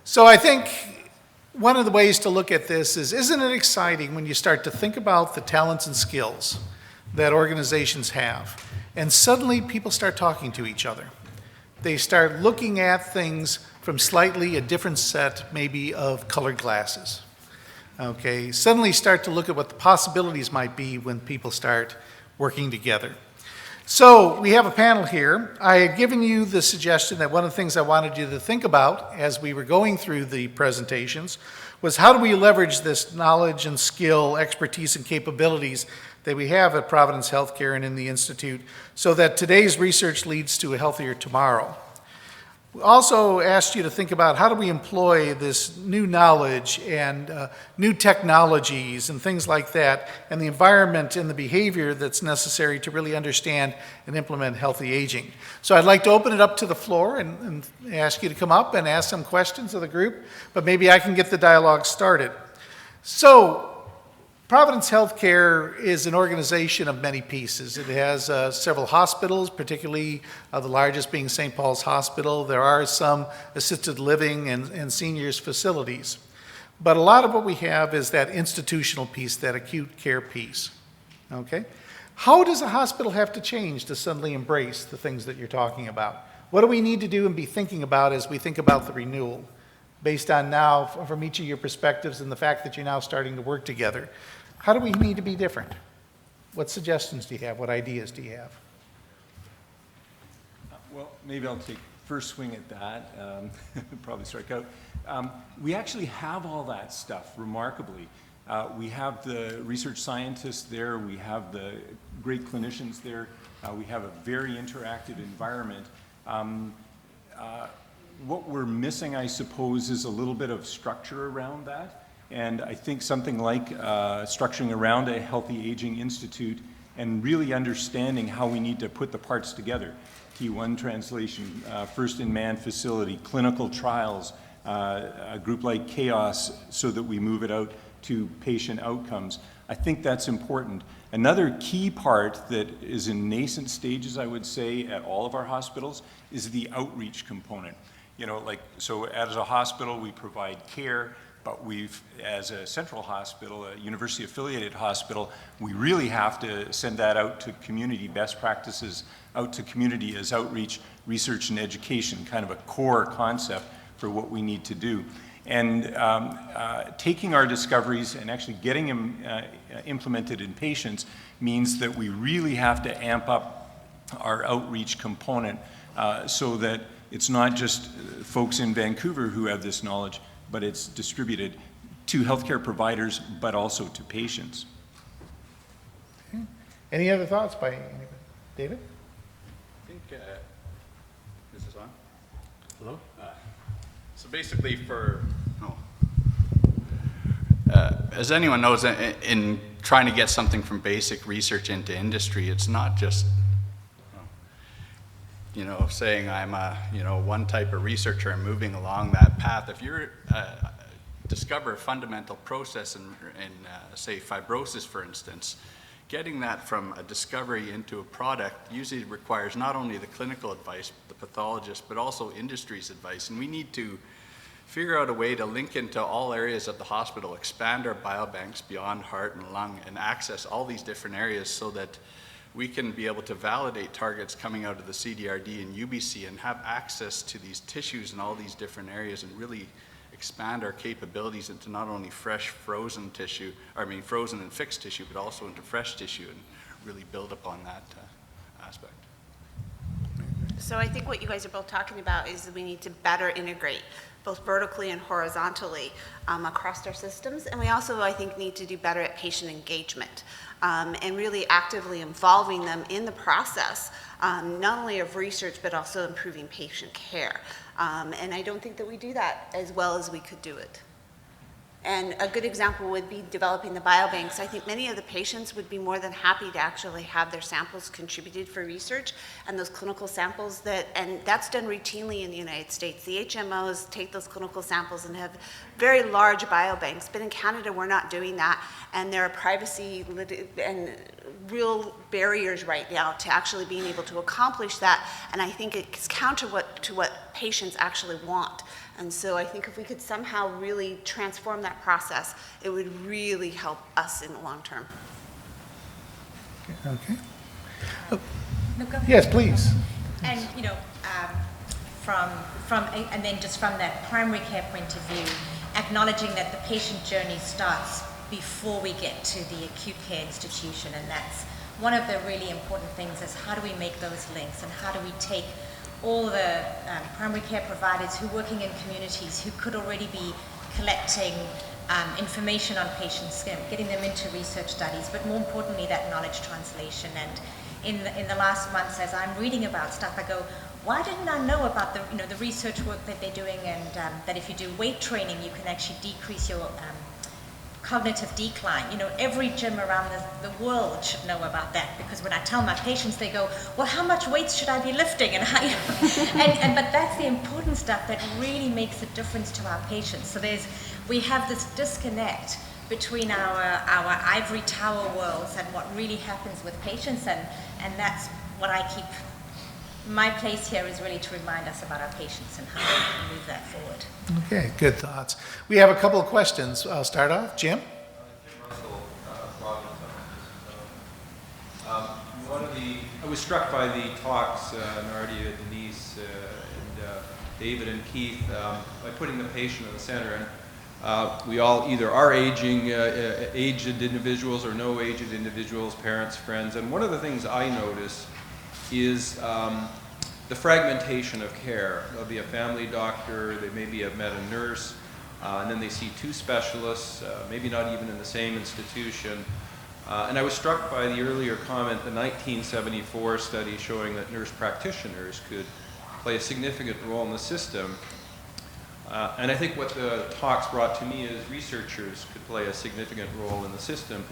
So I think one of the ways to look at this is, isn't it exciting when you start to think about the talents and skills that organizations have, and suddenly people start talking to each other. They start looking at things from slightly a different set, maybe, of colored glasses. Okay, suddenly start to look at what the possibilities might be when people start working together. So we have a panel here. I had given you the suggestion that one of the things I wanted you to think about as we were going through the presentations was how do we leverage this knowledge and skill, expertise, and capabilities that we have at Providence Healthcare and in the Institute so that today's research leads to a healthier tomorrow. We also asked you to think about how do we employ this new knowledge and new technologies and things like that, and the environment and the behavior that's necessary to really understand and implement healthy aging. So I'd like to open it up to the floor and ask you to come up and ask some questions of the group, but maybe I can get the dialogue started. So Providence Healthcare is an organization of many pieces. It has several hospitals, particularly the largest being St. Paul's Hospital. There are some assisted living and seniors facilities. But a lot of what we have is that institutional piece, that acute care piece. Okay? How does a hospital have to change to suddenly embrace the things that you're talking about? What do we need to do and be thinking about as we think about the renewal, based on now, from each of your perspectives and the fact that you're now starting to work together? How do we need to be different? What suggestions do you have? What ideas do you have? Well, maybe I'll take first swing at that. Probably strike out. We actually have all that stuff, remarkably. We have the research scientists there. We have the great clinicians there. We have a very interactive environment. What we're missing, I suppose, is a little bit of structure around that. And I think something like structuring around a Healthy Aging Institute and really understanding how we need to put the parts together. T1 translation, first-in-man facility, clinical trials, a group like CHAOS so that we move it out to patient outcomes. I think that's important. Another key part that is in nascent stages, I would say, at all of our hospitals is the outreach component. You know, like, so as a hospital, we provide care, but we've, as a central hospital, a university-affiliated hospital, we really have to send that out to community, best practices out to community as outreach, research, and education, kind of a core concept for what we need to do. And taking our discoveries and actually getting them implemented in patients means that we really have to amp up our outreach component so that it's not just folks in Vancouver who have this knowledge, but it's distributed to healthcare providers, but also to patients. Okay. Any other thoughts by anybody? David? I think, is this on? Hello? So basically as anyone knows, in trying to get something from basic research into industry, it's not just saying I'm one type of researcher and moving along that path. If you're discover a fundamental process in say fibrosis, for instance, getting that from a discovery into a product usually requires not only the clinical advice, the pathologist, but also industry's advice. And we need to figure out a way to link into all areas of the hospital, expand our biobanks beyond heart and lung, and access all these different areas so that we can be able to validate targets coming out of the CDRD and UBC and have access to these tissues in all these different areas and really expand our capabilities into not only fresh frozen tissue, frozen and fixed tissue, but also into fresh tissue and really build upon that aspect. So I think what you guys are both talking about is that we need to better integrate both vertically and horizontally across our systems. And we also, I think, need to do better at patient engagement and really actively involving them in the process, not only of research, but also improving patient care. And I don't think that we do that as well as we could do it. And a good example would be developing the biobanks. I think many of the patients would be more than happy to actually have their samples contributed for research, and those clinical samples and that's done routinely in the United States. The HMOs take those clinical samples and have very large biobanks, but in Canada we're not doing that, and there are privacy and real barriers right now to actually being able to accomplish that, and I think it's counter to what patients actually want. And so I think if we could somehow really transform that process, it would really help us in the long term. Okay. No, go ahead. Yes, please. And, you know, and then just from that primary care point of view, acknowledging that the patient journey starts before we get to the acute care institution, and that's one of the really important things is how do we make those links, and how do we take all the primary care providers who are working in communities who could already be collecting information on patients, getting them into research studies, but more importantly that knowledge translation. And in the last months, as I'm reading about stuff, I go, why didn't I know about the research work that they're doing, and that if you do weight training, you can actually decrease your cognitive decline. You know, every gym around the world should know about that, because when I tell my patients, they go, well, how much weights should I be lifting? And but that's the important stuff that really makes a difference to our patients. So we have this disconnect between our ivory tower worlds and what really happens with patients, and that's what I keep. My place here is really to remind us about our patients and how we can move that forward. Okay, good thoughts. We have a couple of questions. I'll start off. Jim? I was struck by the talks, Nardia, Denise, and David and Keith, by putting the patient in the center. And we all either are aging, aged individuals or no aged individuals, parents, friends. And one of the things I notice is the fragmentation of care. There'll be a family doctor, they maybe have met a nurse, and then they see two specialists, maybe not even in the same institution. And I was struck by the earlier comment, the 1974 study showing that nurse practitioners could play a significant role in the system. And I think what the talks brought to me is researchers could play a significant role in the system.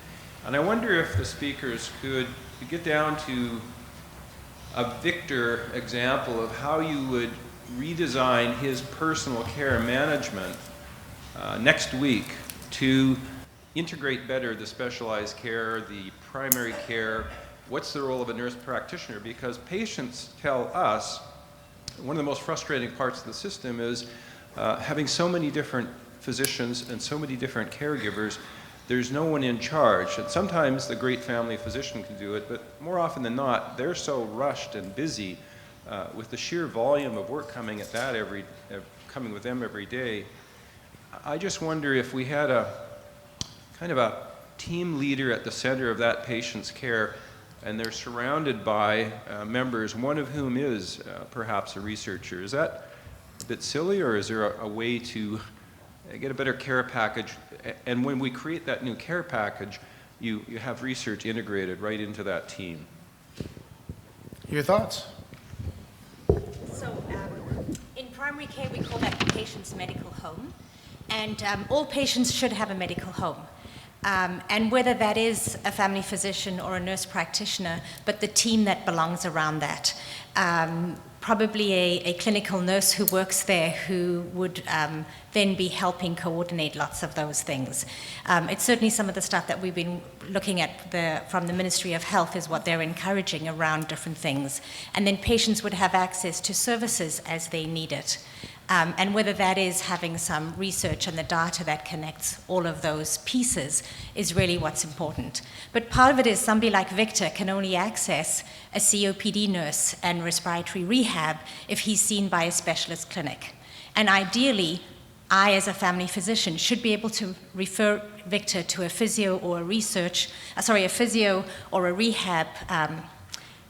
And I wonder if the speakers could get down to a Victor example of how you would redesign his personal care management next week to integrate better the specialized care, the primary care. What's the role of a nurse practitioner? Because patients tell us one of the most frustrating parts of the system is having so many different physicians and so many different caregivers. There's no one in charge, and sometimes the great family physician can do it, but more often than not, they're so rushed and busy with the sheer volume of work coming at that coming with them every day. I just wonder if we had a kind of a team leader at the center of that patient's care, and they're surrounded by members, one of whom is perhaps a researcher. Is that a bit silly, or is there a way to get a better care package? And when we create that new care package, you have research integrated right into that team. Your thoughts? So in primary care, we call that the patient's medical home. And all patients should have a medical home. And whether that is a family physician or a nurse practitioner, but the team that belongs around that. Probably a clinical nurse who works there who would then be helping coordinate lots of those things. It's certainly some of the stuff that we've been looking at from the Ministry of Health is what they're encouraging around different things. And then patients would have access to services as they need it. And whether that is having some research and the data that connects all of those pieces is really what's important. But part of it is somebody like Victor can only access a COPD nurse and respiratory rehab if he's seen by a specialist clinic. And ideally, I, as a family physician, should be able to refer Victor to a physio or a physio or a rehab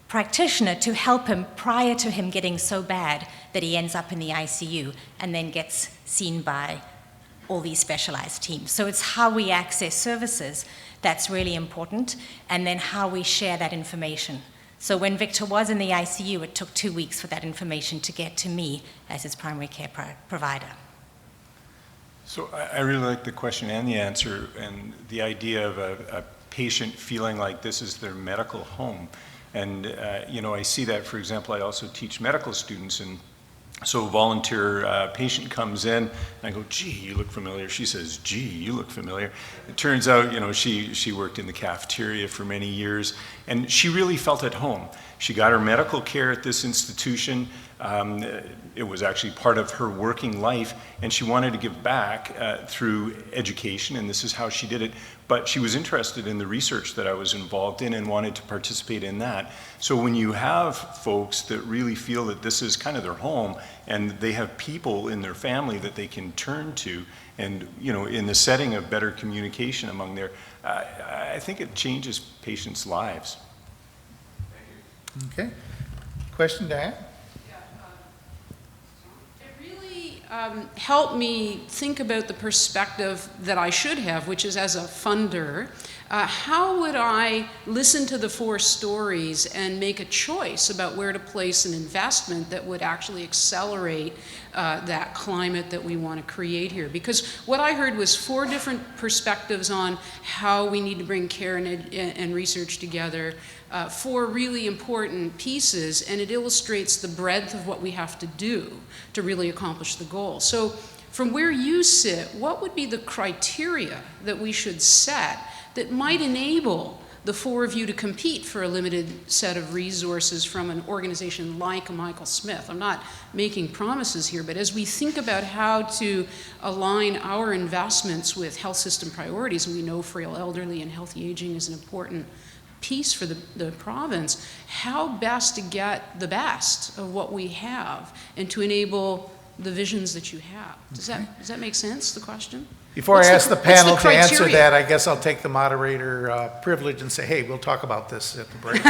practitioner to help him prior to him getting so bad that he ends up in the ICU and then gets seen by all these specialized teams. So it's how we access services that's really important, and then how we share that information. So when Victor was in the ICU, it took 2 weeks for that information to get to me as his primary care provider. So I really like the question and the answer, and the idea of a patient feeling like this is their medical home. And I see that, for example, I also teach medical students, and So a volunteer patient comes in, and I go, gee, you look familiar. She says, gee, you look familiar. It turns out, she worked in the cafeteria for many years, and she really felt at home. She got her medical care at this institution. It was actually part of her working life, and she wanted to give back through education, and this is how she did it. But she was interested in the research that I was involved in and wanted to participate in that. So when you have folks that really feel that this is kind of their home, and they have people in their family that they can turn to, and in the setting of better communication among their, I think it changes patients' lives. Okay. Question, Diane? Helped me think about the perspective that I should have, which is as a funder. How would I listen to the 4 stories and make a choice about where to place an investment that would actually accelerate that climate that we want to create here? Because what I heard was 4 different perspectives on how we need to bring care and research together, 4 really important pieces, and it illustrates the breadth of what we have to do to really accomplish the goal. So from where you sit, what would be the criteria that we should set that might enable the 4 of you to compete for a limited set of resources from an organization like Michael Smith? I'm not making promises here, but as we think about how to align our investments with health system priorities, and we know frail elderly and healthy aging is an important piece for the province, how best to get the best of what we have and to enable the visions that you have. Does that make sense, the question? Before I ask the panel to answer that, I guess I'll take the moderator privilege and say, hey, we'll talk about this at the break.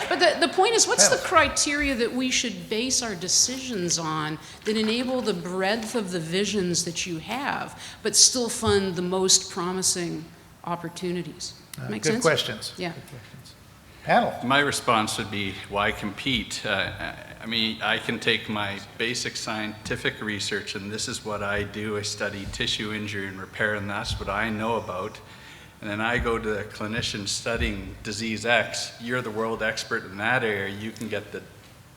But the point is, what's the criteria that we should base our decisions on that enable the breadth of the visions that you have, but still fund the most promising opportunities? Make Good sense? questions. Yeah. Good questions. Panel. My response would be, why compete? I mean, I can take my basic scientific research, and this is what I do. I study tissue injury and repair, and that's what I know about. And then I go to the clinician studying disease X. You're the world expert in that area. You can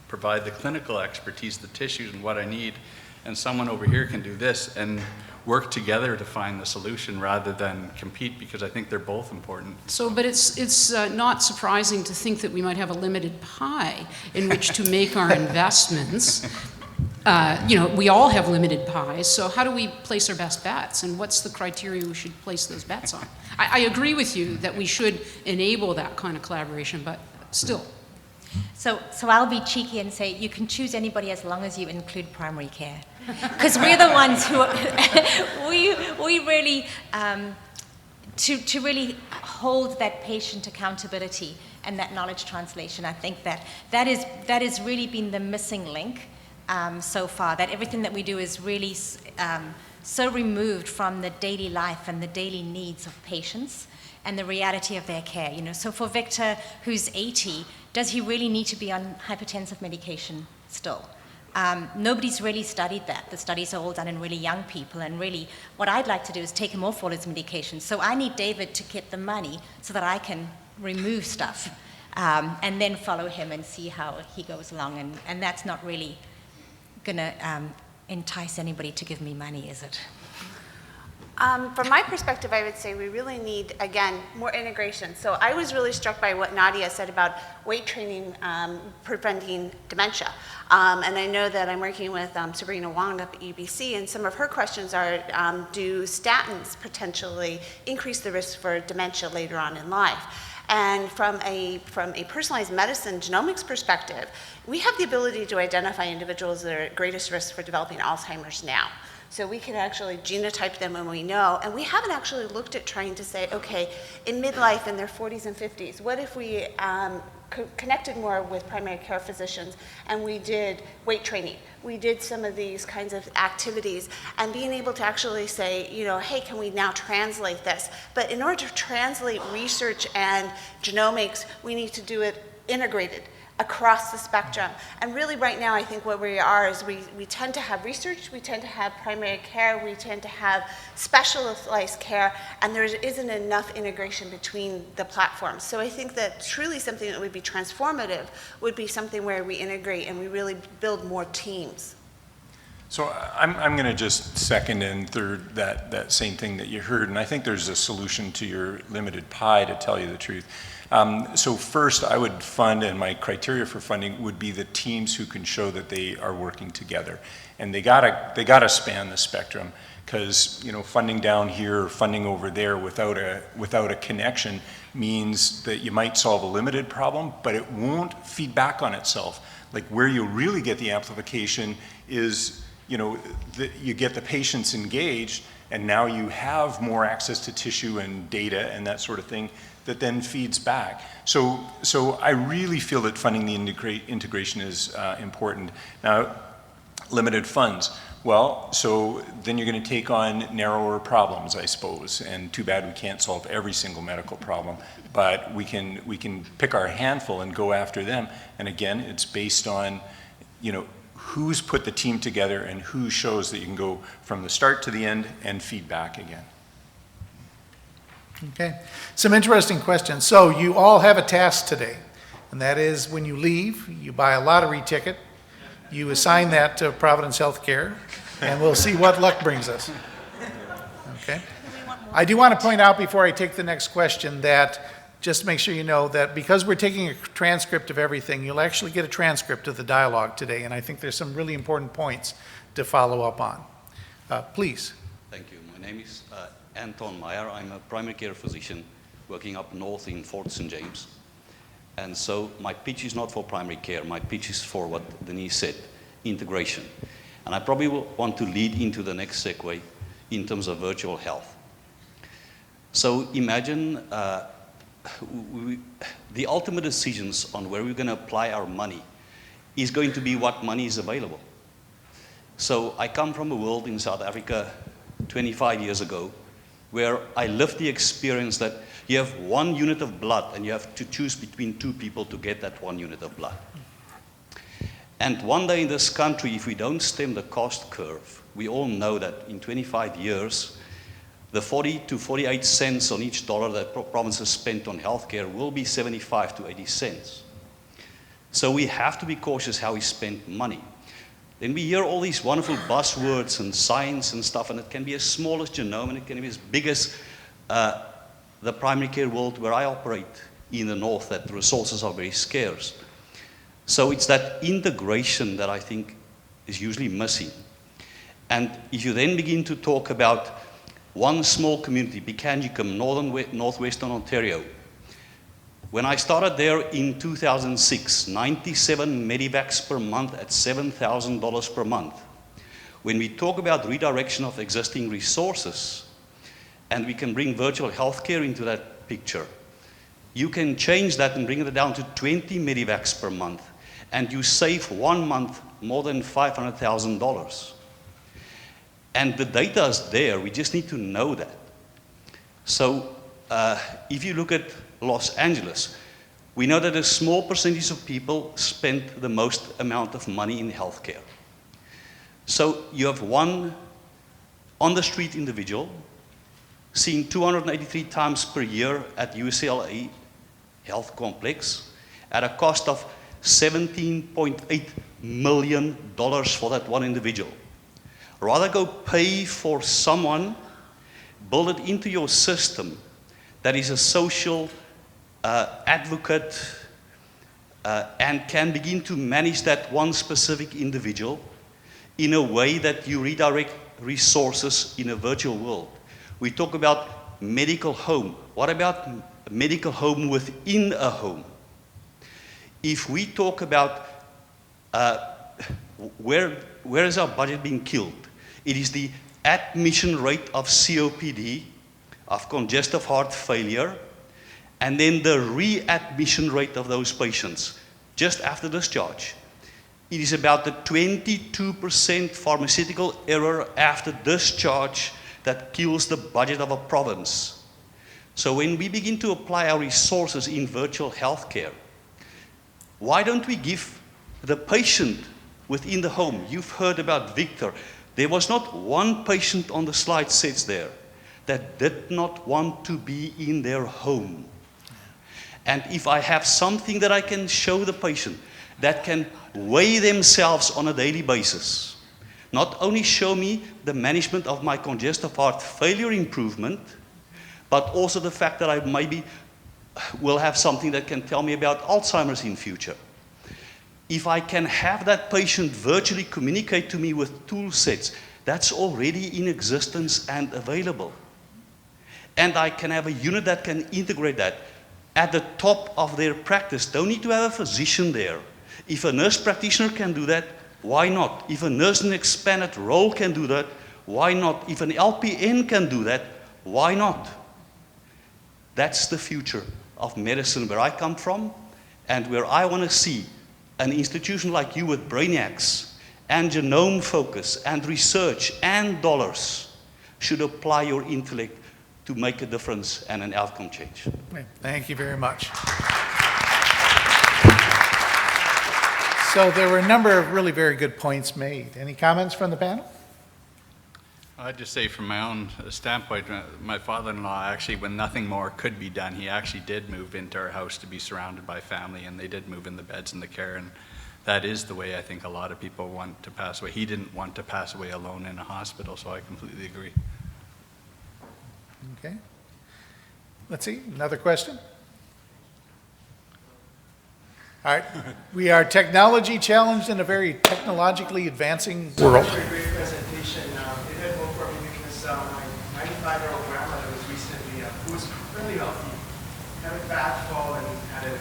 provide the clinical expertise, the tissues, and what I need. And someone over here can do this, and work together to find the solution rather than compete, because I think they're both important. So, but it's not surprising to think that we might have a limited pie in which to make our investments. We all have limited pies, so how do we place our best bets, and what's the criteria we should place those bets on? I agree with you that we should enable that kind of collaboration, but still. So I'll be cheeky and say you can choose anybody as long as you include primary care, because we're the ones who we really to really hold that patient accountability and that knowledge translation. I think that is really been the missing link so far. That everything that we do is really so removed from the daily life and the daily needs of patients and the reality of their care. So for Victor, who's 80. Does he really need to be on hypertensive medication still? Nobody's really studied that. The studies are all done in really young people, and really what I'd like to do is take him off all his medication. So I need David to get the money so that I can remove stuff and then follow him and see how he goes along. And that's not really going to entice anybody to give me money, is it? From my perspective, I would say we really need, again, more integration. So I was really struck by what Nadia said about weight training preventing dementia. And I know that I'm working with Sabrina Wong up at UBC, and some of her questions are, do statins potentially increase the risk for dementia later on in life? And from a personalized medicine genomics perspective, we have the ability to identify individuals that are at greatest risk for developing Alzheimer's now. So we can actually genotype them when we know, and we haven't actually looked at trying to say, okay, in midlife, in their 40s and 50s, what if we connected more with primary care physicians and we did weight training? We did some of these kinds of activities, and being able to actually say, hey, can we now translate this? But in order to translate research and genomics, we need to do it integrated. across the spectrum. And really right now, I think where we are is we tend to have research, we tend to have primary care, we tend to have specialized care, and there isn't enough integration between the platforms. So I think that truly something that would be transformative would be something where we integrate and we really build more teams. So I'm going to just second and third that same thing that you heard, and I think there's a solution to your limited pie, to tell you the truth. So first, I would fund, and my criteria for funding would be the teams who can show that they are working together, and they gotta span the spectrum, because funding down here or funding over there without a connection means that you might solve a limited problem, but it won't feed back on itself. Like where you really get the amplification is you get the patients engaged, and now you have more access to tissue and data and that sort of thing that then feeds back. So I really feel that funding the integration is important. Now, limited funds. Well, so then you're going to take on narrower problems, I suppose, and too bad we can't solve every single medical problem, but we can pick our handful and go after them. And again, it's based on, who's put the team together and who shows that you can go from the start to the end and feed back again. Okay, some interesting questions. So you all have a task today, and that is when you leave, you buy a lottery ticket, you assign that to Providence Healthcare, and we'll see what luck brings us. Okay. I do want to point out before I take the next question that, just to make sure you know, that because we're taking a transcript of everything, you'll actually get a transcript of the dialogue today, and I think there's some really important points to follow up on. Please. Thank you. My name is Anton Meyer. I'm a primary care physician working up north in Fort St. James. And so my pitch is not for primary care. My pitch is for what Denise said, integration. And I probably will want to lead into the next segue in terms of virtual health. So imagine the ultimate decisions on where we're going to apply our money is going to be what money is available. So I come from a world in South Africa 25 years ago where I lived the experience that you have 1 unit of blood and you have to choose between 2 people to get that 1 unit of blood. And one day in this country, if we don't stem the cost curve, we all know that in 25 years, the 40 to 48 cents on each dollar that provinces spent on healthcare will be 75 to 80 cents. So we have to be cautious how we spend money. Then we hear all these wonderful buzzwords and science and stuff, and it can be as small as genome, and it can be as big as the primary care world where I operate in the north, that the resources are very scarce. So it's that integration that I think is usually missing. And if you then begin to talk about one small community, Pikangikum, northwestern Ontario, when I started there in 2006, 97 Medivacs per month at $7,000 per month. When we talk about redirection of existing resources, and we can bring virtual healthcare into that picture, you can change that and bring it down to 20 Medivacs per month, and you save 1 month more than $500,000. And the data is there, we just need to know that. So if you look at Los Angeles, we know that a small percentage of people spend the most amount of money in healthcare. So you have one on-the-street individual seen 283 times per year at UCLA Health Complex at a cost of $17.8 million for that one individual. Rather go pay for someone, build it into your system that is a social advocate and can begin to manage that one specific individual in a way that you redirect resources in a virtual world. We talk about medical home. What about medical home within a home? If we talk about where is our budget being killed, it is the admission rate of COPD, of congestive heart failure, and then the readmission rate of those patients just after discharge. It is about the 22% pharmaceutical error after discharge that kills the budget of a province. So when we begin to apply our resources in virtual healthcare, Why don't we give the patient within the home? You've heard about Victor. There was not one patient on the slide sets there that did not want to be in their home. And if I have something that I can show the patient that can weigh themselves on a daily basis, not only show me the management of my congestive heart failure improvement, but also the fact that I maybe will have something that can tell me about Alzheimer's in future. If I can have that patient virtually communicate to me with tool sets, that's already in existence and available. And I can have a unit that can integrate that at the top of their practice. Don't need to have a physician there. If a nurse practitioner can do that, why not? If a nurse in an expanded role can do that, why not? If an LPN can do that, why not? That's the future of medicine where I come from, and where I want to see an institution like you with brainiacs and genome focus and research and dollars should apply your intellect to make a difference and an outcome change. Thank you very much. So there were a number of really very good points made. Any comments from the panel? I'd just say from my own standpoint, my father-in-law actually, when nothing more could be done, he actually did move into our house to be surrounded by family, and they did move in the beds and the care, and that is the way I think a lot of people want to pass away. He didn't want to pass away alone in a hospital, so I completely agree. Okay. Let's see, another question? All right, we are technology challenged in a very technologically advancing world. Such a great presentation. It had hope for me because my 95-year-old grandmother was recently, who was fairly healthy, had a back fall and had a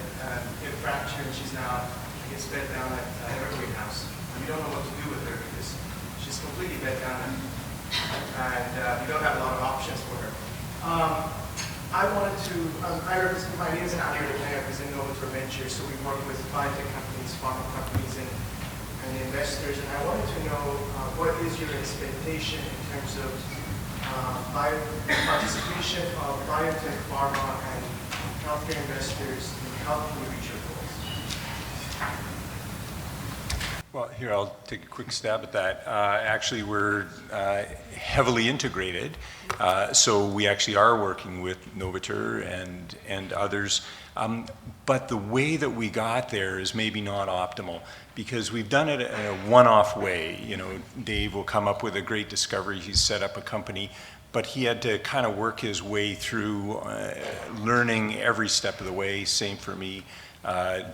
hip fracture, and she's now, I guess, bed down at Evergreen House. And we don't know what to do with her because she's completely bed down, and we don't have a lot of options for her. I wanted to, my name is Andrew I represent Novator Ventures, so we work with biotech companies, pharma companies, and investors, and I wanted to know what is your expectation in terms of participation of biotech, pharma, and healthcare investors in helping you reach your goals? Well, here, I'll take a quick stab at that. Actually, we're heavily integrated, so we actually are working with Novator and others. But the way that we got there is maybe not optimal, because we've done it in a one-off way. You know, Dave will come up with a great discovery, he's set up a company, but he had to kind of work his way through learning every step of the way. Same for me.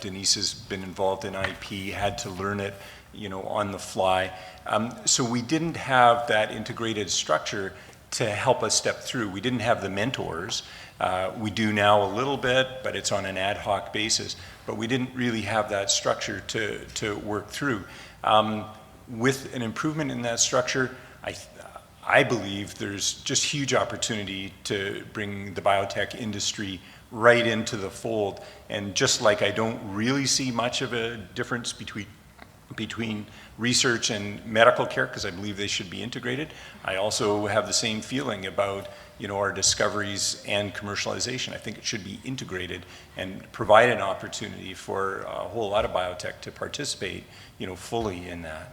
Denise has been involved in IP, had to learn it, you know, on the fly. So we didn't have that integrated structure to help us step through. We didn't have the mentors. We do now a little bit, but it's on an ad hoc basis. But we didn't really have that structure to work through. With an improvement in that structure, I believe there's just huge opportunity to bring the biotech industry right into the fold. And just like I don't really see much of a difference between research and medical care, because I believe they should be integrated, I also have the same feeling about, you know, our discoveries and commercialization. I think it should be integrated and provide an opportunity for a whole lot of biotech to participate, you know, fully in that.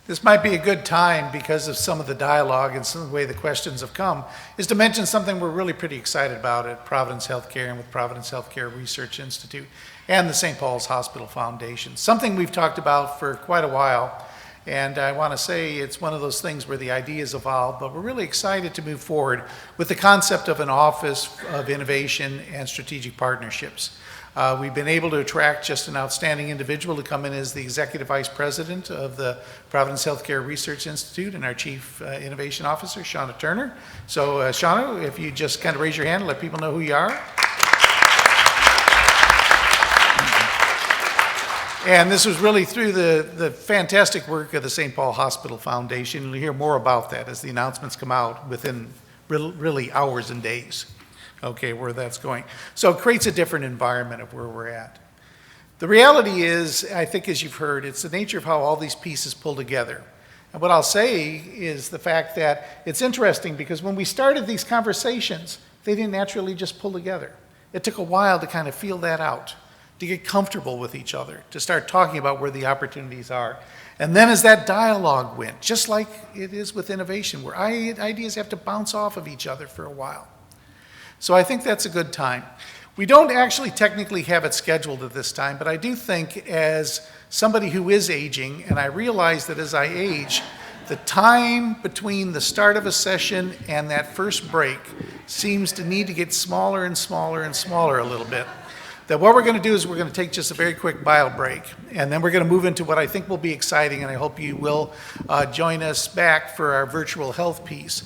This might be a good time, because of some of the dialogue and some of the way the questions have come, is to mention something we're really pretty excited about at Providence Healthcare and with Providence Healthcare Research Institute and the St. Paul's Hospital Foundation. Something we've talked about for quite a while, and I want to say it's one of those things where the ideas evolve, but we're really excited to move forward with the concept of an Office of Innovation and Strategic Partnerships. We've been able to attract just an outstanding individual to come in as the Executive Vice President of the Providence Healthcare Research Institute and our Chief Innovation Officer, Shauna Turner. So Shauna, if you just kind of raise your hand and let people know who you are. And this was really through the fantastic work of the St. Paul Hospital Foundation. You'll hear more about that as the announcements come out within really hours and days. Okay, where that's going. So it creates a different environment of where we're at. The reality is, I think as you've heard, it's the nature of how all these pieces pull together. And what I'll say is the fact that it's interesting, because when we started these conversations, they didn't naturally just pull together. It took a while to kind of feel that out, to get comfortable with each other, to start talking about where the opportunities are. And then as that dialogue went, just like it is with innovation, where ideas have to bounce off of each other for a while. So I think that's a good time. We don't actually technically have it scheduled at this time, but I do think as somebody who is aging, and I realize that as I age, the time between the start of a session and that first break seems to need to get smaller and smaller and smaller a little bit. That what we're going to do is we're going to take just a very quick bio break, and then we're going to move into what I think will be exciting, and I hope you will join us back for our virtual health piece.